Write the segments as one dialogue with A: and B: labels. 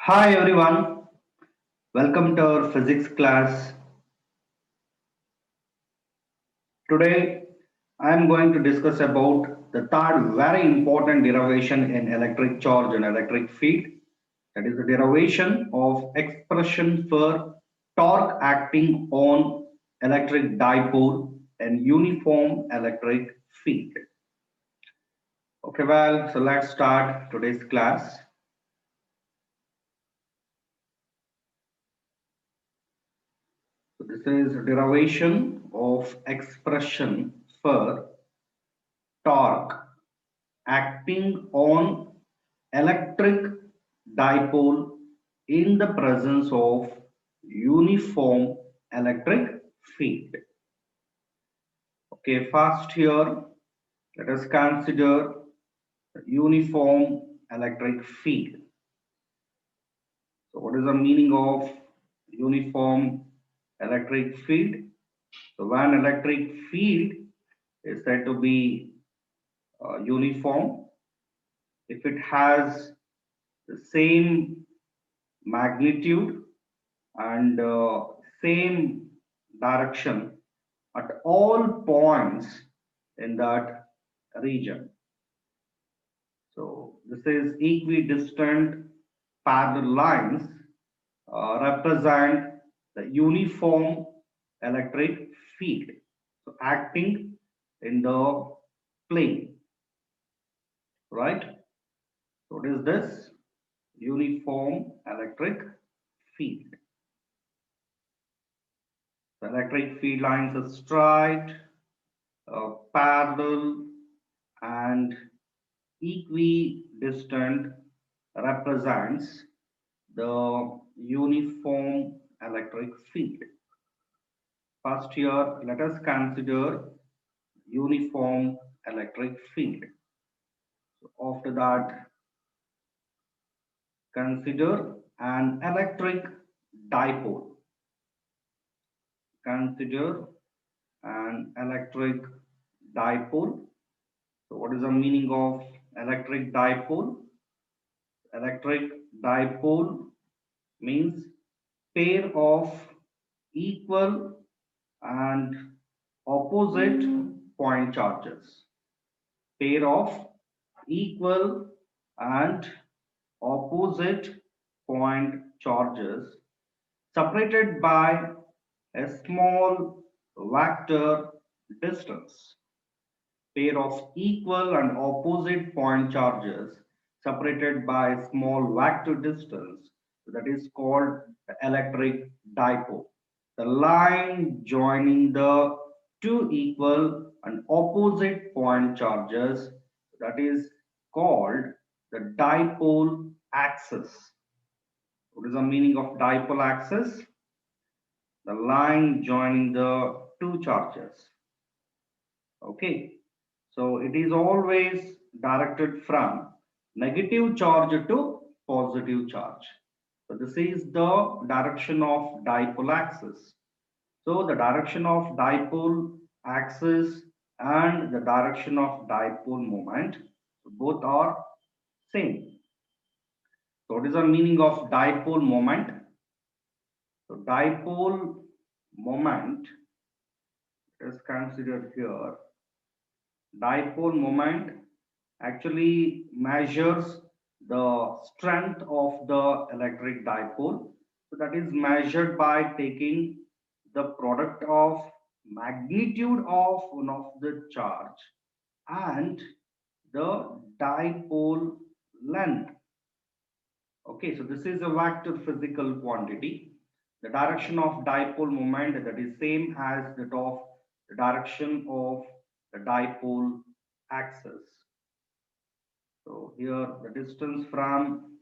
A: Hi everyone, welcome to our physics class. Today I am going to discuss about the third very important derivation in electric charge and electric field. That is the derivation of expression for torque acting on electric dipole and uniform electric field. Okay, so let's start today's class. So this is derivation of expression for torque acting on electric dipole in the presence of uniform electric field. Okay, first here, let us consider the uniform electric field. So what is the meaning of uniform electric field? So when electric field is said to be uniform, if it has the same magnitude and same direction at all points in that region. So this is equidistant parallel lines represent the uniform electric field, so acting in the plane, right? So what is this? Uniform electric field. The electric field lines are straight, parallel, and equidistant represents the uniform electric field. First here, let us consider uniform electric field. So after that, consider an electric dipole. Consider an electric dipole. So what is the meaning of electric dipole? Electric dipole means pair of equal and opposite point charges. Pair of equal and opposite point charges separated by a small vector distance. Pair of equal and opposite point charges separated by a small vector distance, that is called the electric dipole. The line joining the two equal and opposite point charges, that is called the dipole axis. What is the meaning of dipole axis? The line joining the two charges. Okay, so it is always directed from negative charge to positive charge. So this is the direction of dipole axis. So the direction of dipole axis and the direction of dipole moment, both are same. So what is the meaning of dipole moment? So dipole moment is considered here. Dipole moment actually measures the strength of the electric dipole. So that is measured by taking the product of magnitude of one of the charge and the dipole length. Okay, so this is a vector physical quantity. The direction of dipole moment, that is same as that of the direction of the dipole axis. So here the distance from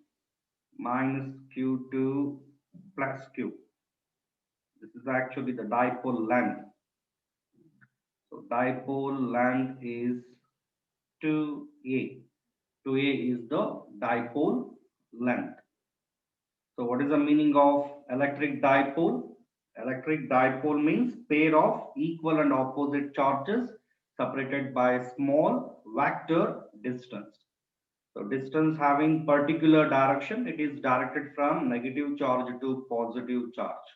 A: minus q to plus q. This is actually the dipole length. So dipole length is 2a. 2a is the dipole length. So what is the meaning of electric dipole? Electric dipole means pair of equal and opposite charges separated by a small vector distance. So distance having particular direction, it is directed from negative charge to positive charge.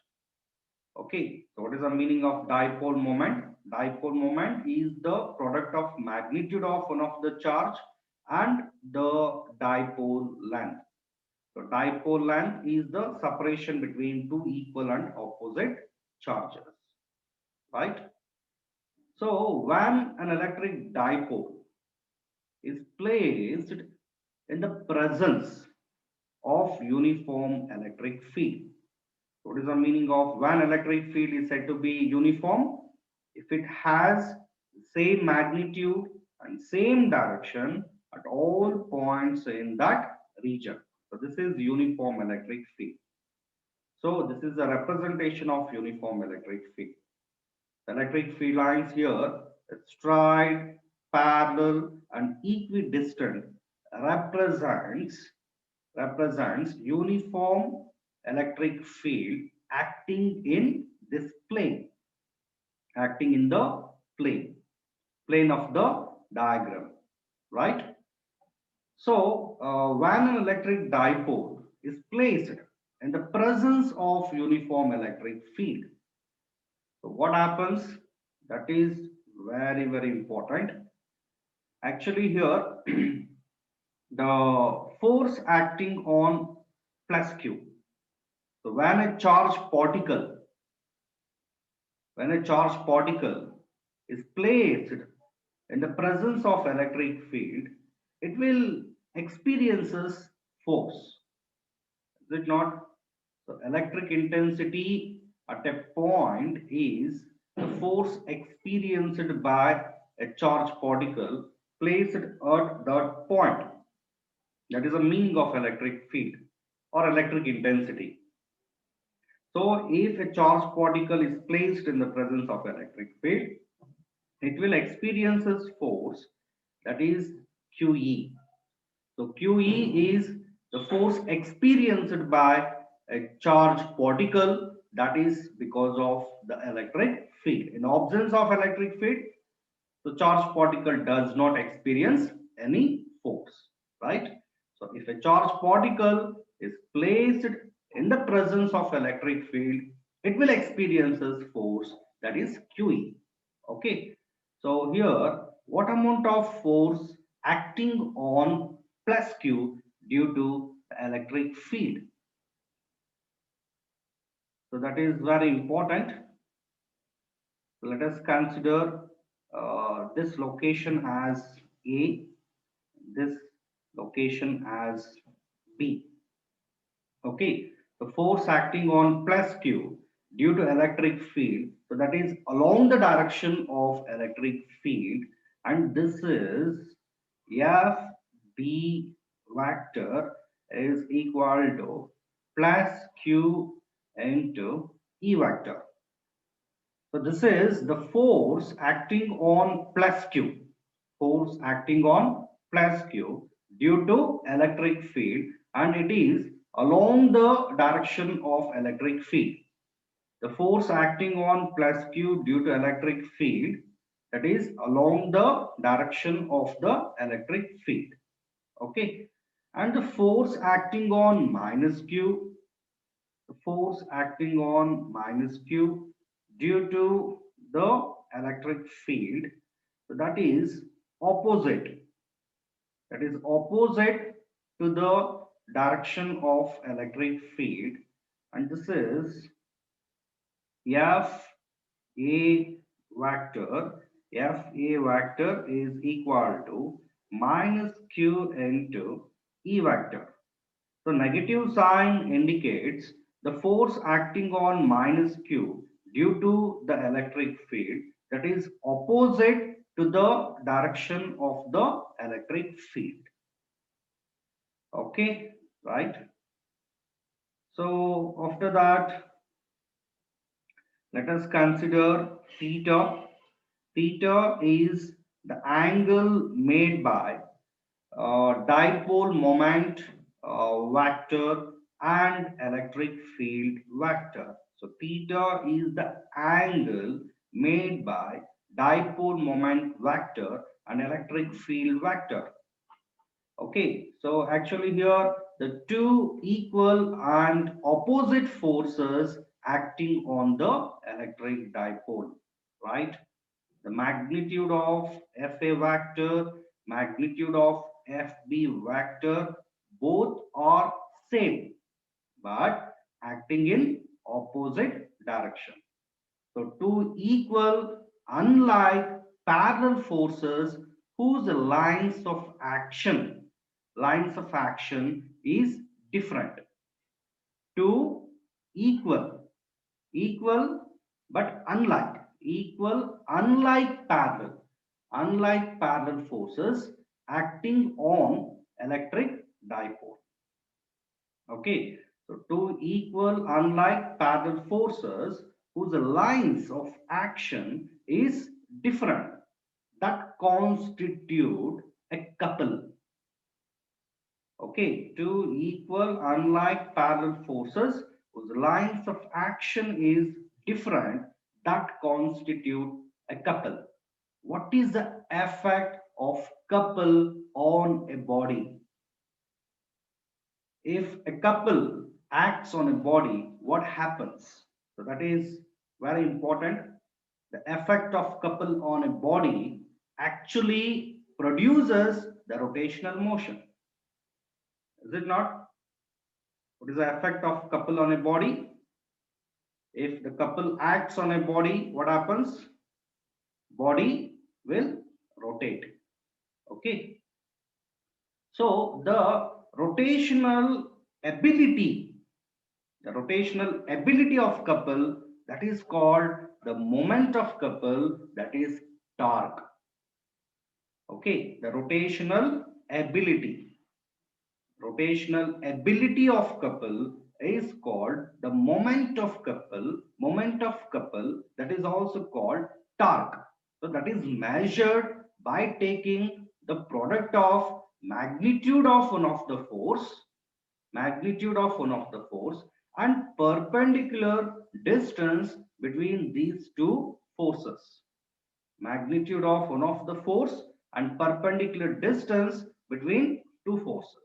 A: Okay, so what is the meaning of dipole moment? Dipole moment is the product of magnitude of one of the charge and the dipole length. So dipole length is the separation between two equal and opposite charges, right? So when an electric dipole is placed in the presence of uniform electric field. What is the meaning of when electric field is said to be uniform? If it has same magnitude and same direction at all points in that region. So this is uniform electric field. So this is a representation of uniform electric field. The electric field lines here, straight, parallel, and equidistant represents uniform electric field acting in this plane, acting in the plane of the diagram, right? So when an electric dipole is placed in the presence of uniform electric field, so what happens? That is very, very important. Actually here, the force acting on plus q. So when a charged particle is placed in the presence of electric field, it will experiences force. Is it not? So electric intensity at a point is the force experienced by a charged particle placed at that point. That is the meaning of electric field or electric intensity. So if a charged particle is placed in the presence of electric field, it will experiences force, that is QE. So QE is the force experienced by a charged particle, that is because of the electric field. In absence of electric field, the charged particle does not experience any force, right? So if a charged particle is placed in the presence of electric field, it will experiences force, that is QE. Okay. So here, what amount of force acting on plus Q due to the electric field? So that is very important. So let us consider this location as A, this location as B. Okay, the force acting on plus Q due to electric field. So that is along the direction of electric field, and this is F B vector is equal to plus Q into E vector. So this is the force acting on plus Q, force acting on plus Q due to electric field, and it is along the direction of electric field. The force acting on plus Q due to electric field, that is along the direction of the electric field. Okay. And the force acting on minus Q, the force acting on minus Q due to the electric field, so that is opposite, that is opposite to the direction of electric field, and this is F A vector. F A vector is equal to minus Q into E vector. So negative sign indicates the force acting on minus Q due to the electric field, that is opposite to the direction of the electric field. Okay, right? So after that, let us consider theta. Theta is the angle made by dipole moment vector and electric field vector. So theta is the angle made by dipole moment vector and electric field vector. Okay, so actually here the two equal and opposite forces acting on the electric dipole, right? The magnitude of FA vector, magnitude of FB vector, both are same but acting in opposite direction. So two equal, unlike parallel forces whose lines of action is different. Two equal, equal but unlike parallel forces acting on electric dipole. Okay, so two equal, unlike parallel forces whose lines of action is different that constitute a couple. Okay, two equal, unlike parallel forces whose lines of action is different that constitute a couple. What is the effect of couple on a body? If a couple acts on a body, what happens? So that is very important. The effect of couple on a body actually produces the rotational motion. Is it not? What is the effect of couple on a body? If the couple acts on a body, what happens? Body will rotate. Okay. So rotational ability the rotational ability of couple, that is called the moment of couple, that is torque. Okay, the rotational ability of couple is called the moment of couple, that is also called torque. So that is measured by taking the product of magnitude of one of the force and perpendicular distance between these two forces. Magnitude of one of the force and perpendicular distance between two forces.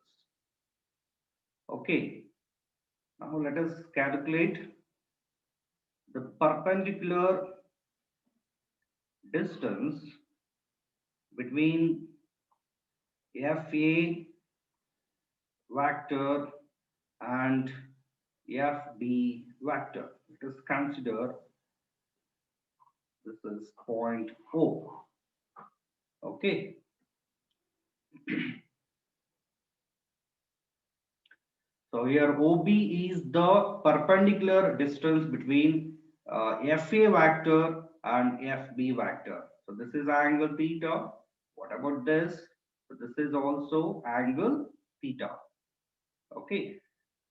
A: Okay, now let us calculate the perpendicular distance between FA vector and FB vector. Let us consider this is point O. Okay. So here OB is the perpendicular distance between FA vector and FB vector. So this is angle theta. What about this? So this is also angle theta. Okay.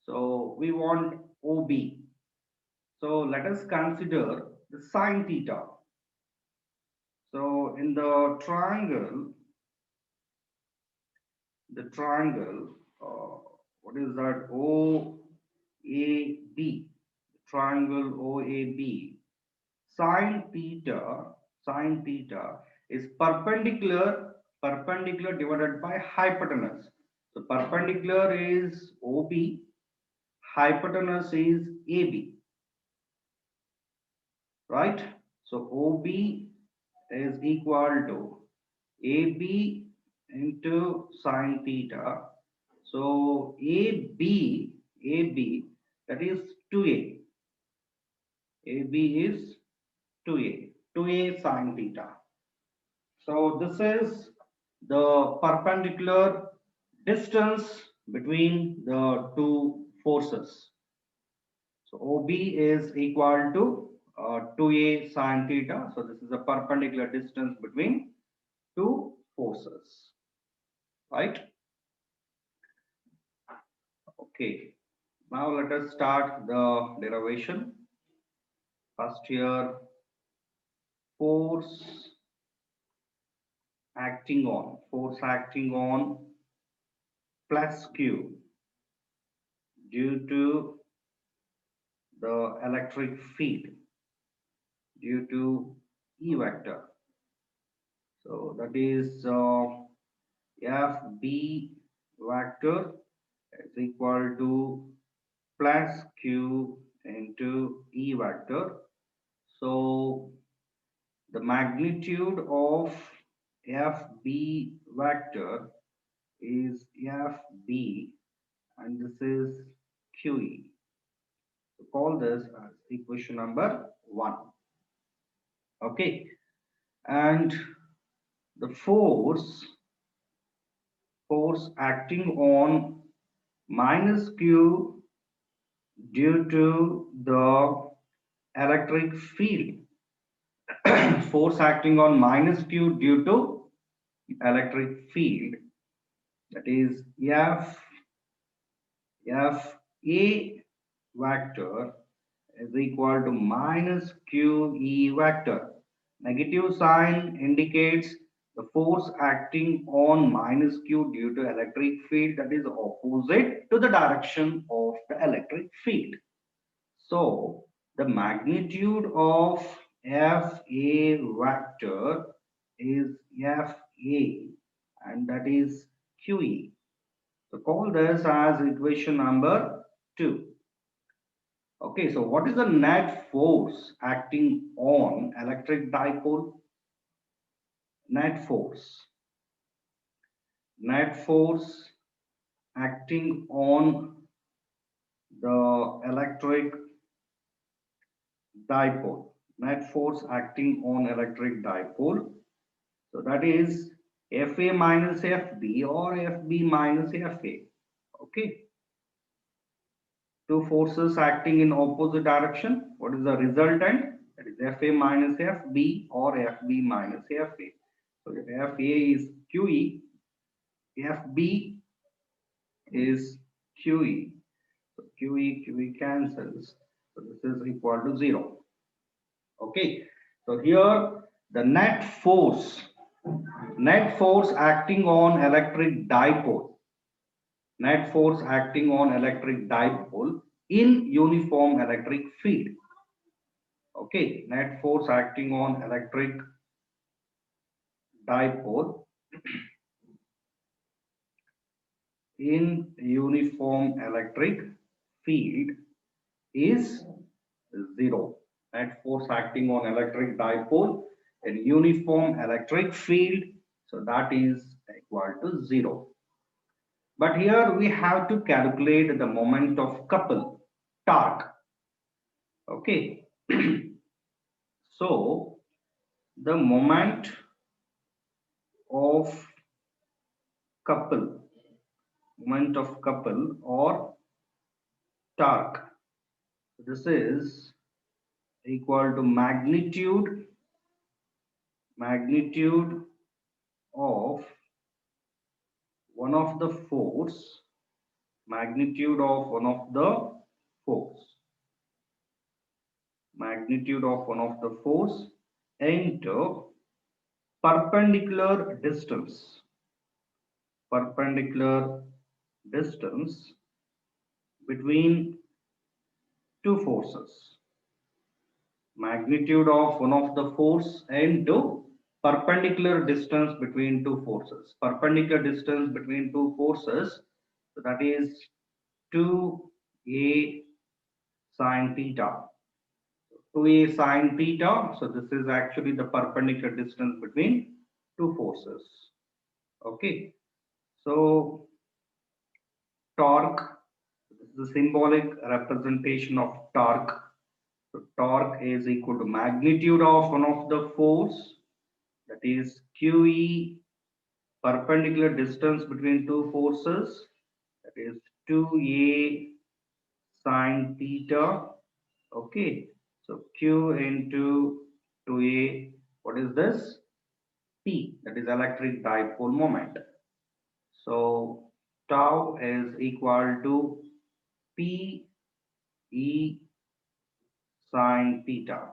A: So we want OB. So let us consider the sine theta. So in the triangle, what is that? OAB, triangle OAB, sine theta is perpendicular divided by hypotenuse. So perpendicular is OB, hypotenuse is AB, right? So OB is equal to AB into sine theta. So AB, that is 2A. AB is 2A sine theta. So this is the perpendicular distance between the two forces. So OB is equal to 2A sine theta. So this is a perpendicular distance between two forces, right? Okay. Now let us start the derivation. First here, force force acting on plus Q due to the electric field due to E vector. So that is FB. vector is equal to plus q into E vector. So the magnitude of FB vector is FB and this is QE. So call this as equation number 1. Okay. And the force acting on minus Q due to the electric field. Force acting on minus Q due to electric field, that is F A vector is equal to minus QE vector. Negative sign indicates the force acting on minus Q due to electric field, that is opposite to the direction of the electric field. So the magnitude of FA vector is FA and that is QE. So call this as equation number 2. Okay, so what is the net force acting on electric dipole? Net force. Net force acting on the electric dipole. Net force acting on electric dipole. So that is Fa minus Fb or Fb minus Fa. Okay. Two forces acting in opposite direction. What is the resultant? That is Fa minus Fb or Fb minus Fa. So Fa is QE, Fb is QE. So QE cancels. So this is equal to 0. Okay. So here the net force acting on electric dipole. Net force acting on electric dipole in uniform electric field. Okay, net force acting on electric dipole in uniform electric field is 0. Net force acting on electric dipole in uniform electric field, so that is equal to 0. But here we have to calculate the moment of couple, torque. Okay. So the moment of couple or torque, this is equal to magnitude of one of the force, magnitude of one of the force into perpendicular distance between two forces. Magnitude of one of the force into perpendicular distance between two forces. Perpendicular distance between two forces, so that is 2a sine theta. 2a sine theta, so this is actually the perpendicular distance between two forces. Okay, so torque, this is the symbolic representation of torque. So torque is equal to magnitude of one of the force, that is QE, perpendicular distance between two forces, that is 2a sine theta. Okay, so Q into 2a, what is this? P, that is electric dipole moment. So tau is equal to P E sine theta.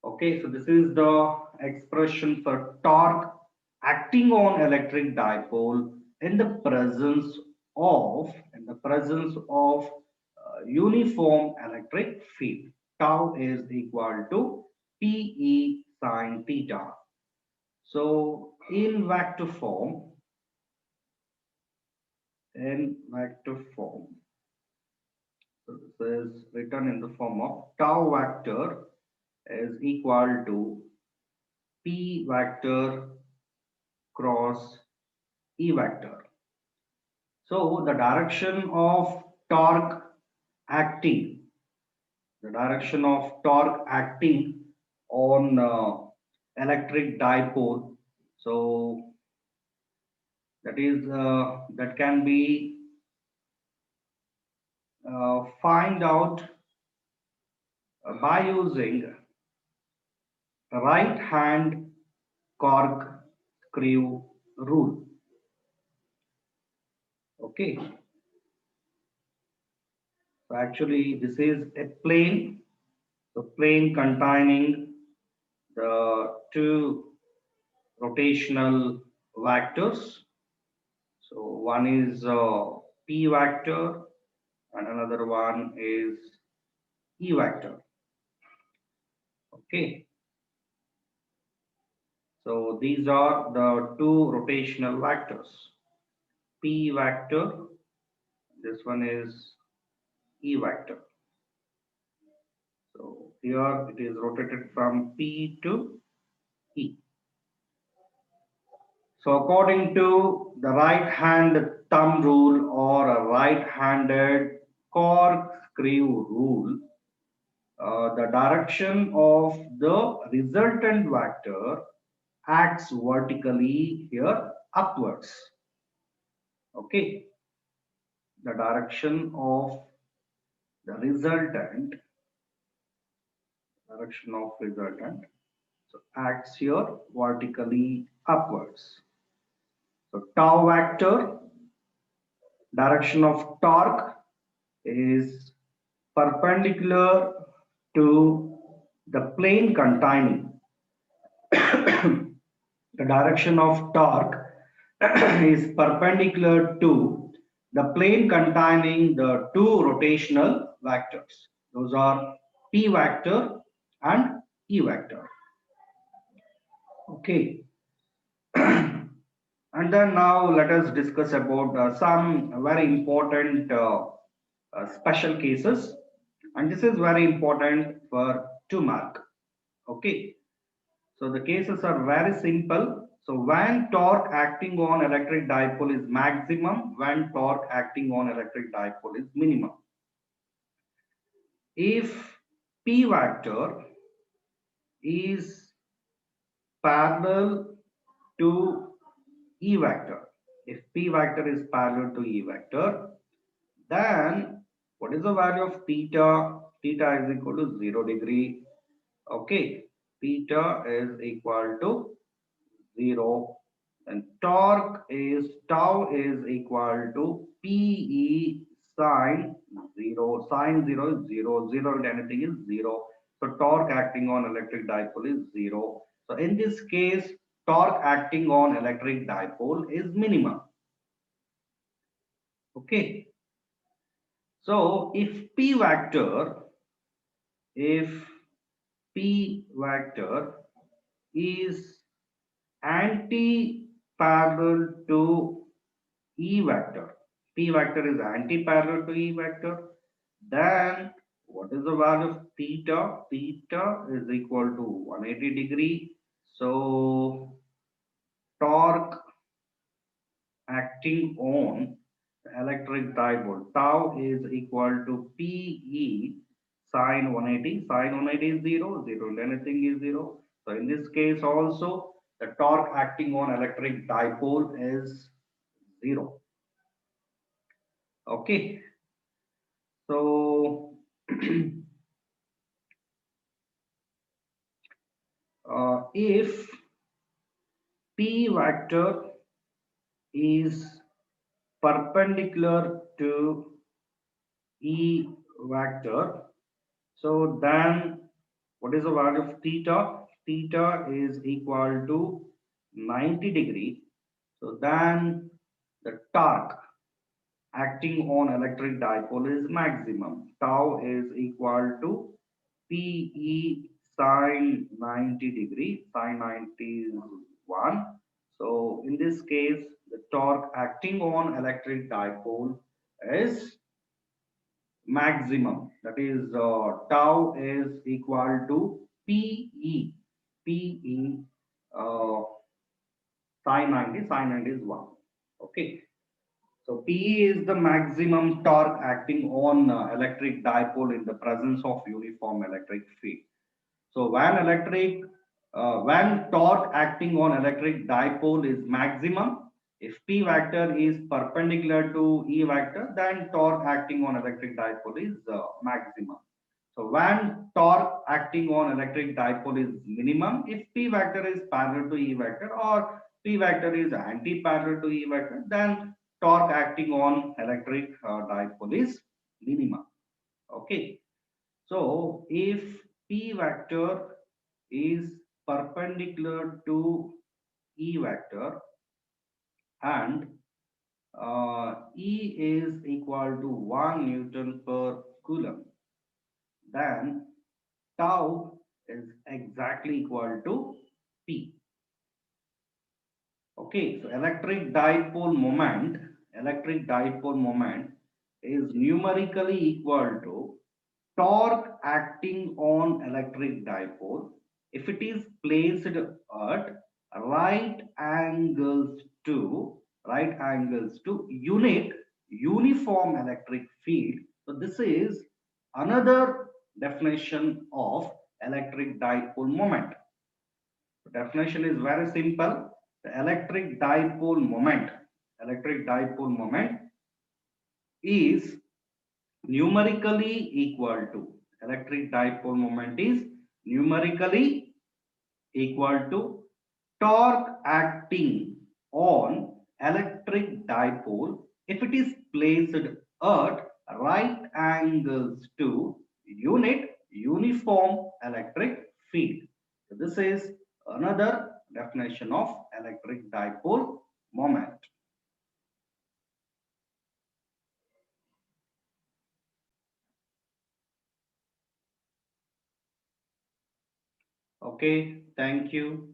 A: Okay, so this is the expression for torque acting on electric dipole in the presence of uniform electric field. Tau is equal to Pe sine theta. So in vector form, in vector form. So this is written in the form of tau vector is equal to p vector cross e vector. So the direction of torque acting, the direction of torque acting on electric dipole. So that can be find out by using right hand cork screw rule. Okay, so actually this is a plane, so plane containing the two rotational vectors. So one is p vector and another one is e vector. Okay, so these are the two rotational vectors. P vector, this one is e vector. So here it is rotated from P to E. So according to the right hand thumb rule or a right handed corkscrew rule, the direction of the resultant vector acts vertically here upwards. Okay, the direction of the resultant so acts here vertically upwards. So tau vector direction of torque is perpendicular to the plane containing the direction of torque is perpendicular to the plane containing the two rotational vectors. Those are p vector and e vector. Okay. And then now let us discuss about some very important special cases. And this is very important for 2 mark. Okay. So the cases are very simple. So when torque acting on electric dipole is maximum, when torque acting on electric dipole is minimum. If P vector is parallel to E vector, if P vector is parallel to E vector, then what is the value of theta? Theta is equal to 0 degree. Okay, theta is equal to 0 and torque is tau is equal to PE sine 0. Sine 0 is 0. 0 and anything is 0. So torque acting on electric dipole is 0. So in this case, torque acting on electric dipole is minimum. Okay. So if P vector is anti-parallel to E vector, P vector is anti-parallel to E vector, then what is the value of theta? Theta is equal to 180 degree. So torque acting on the electric dipole tau is equal to PE sine 180. Sine 180 is 0, 0 and anything is 0. So in this case also the torque acting on electric dipole is 0. Okay. So if P vector is perpendicular to E vector, so then what is the value of theta? Theta is equal to 90 degree. So then the torque acting on electric dipole is maximum. Tau is equal to PE sine 90 degree. Sine 90 is 1. So in this case, the torque acting on electric dipole is maximum. That is, tau is equal to PE. PE uh, sin 90 is 1. Okay. So P is the maximum torque acting on electric dipole in the presence of uniform electric field. So when torque acting on electric dipole is maximum, if P vector is perpendicular to E vector, then torque acting on electric dipole is maximum. So when torque acting on electric dipole is minimum, if P vector is parallel to E vector or P vector is anti-parallel to E vector, then torque acting on electric dipole is minimum. Okay. So if P vector is perpendicular to E vector and E is equal to 1 Newton per Coulomb, then tau is exactly equal to P. Okay, so electric dipole moment is numerically equal to torque acting on electric dipole if it is placed at right angles to unit uniform electric field. So this is another definition of electric dipole moment. The definition is very simple. The electric dipole moment is numerically equal to electric dipole moment is numerically equal to torque acting on electric dipole if it is placed at right angles to unit uniform electric field. So this is another definition of electric dipole moment. Okay, thank you.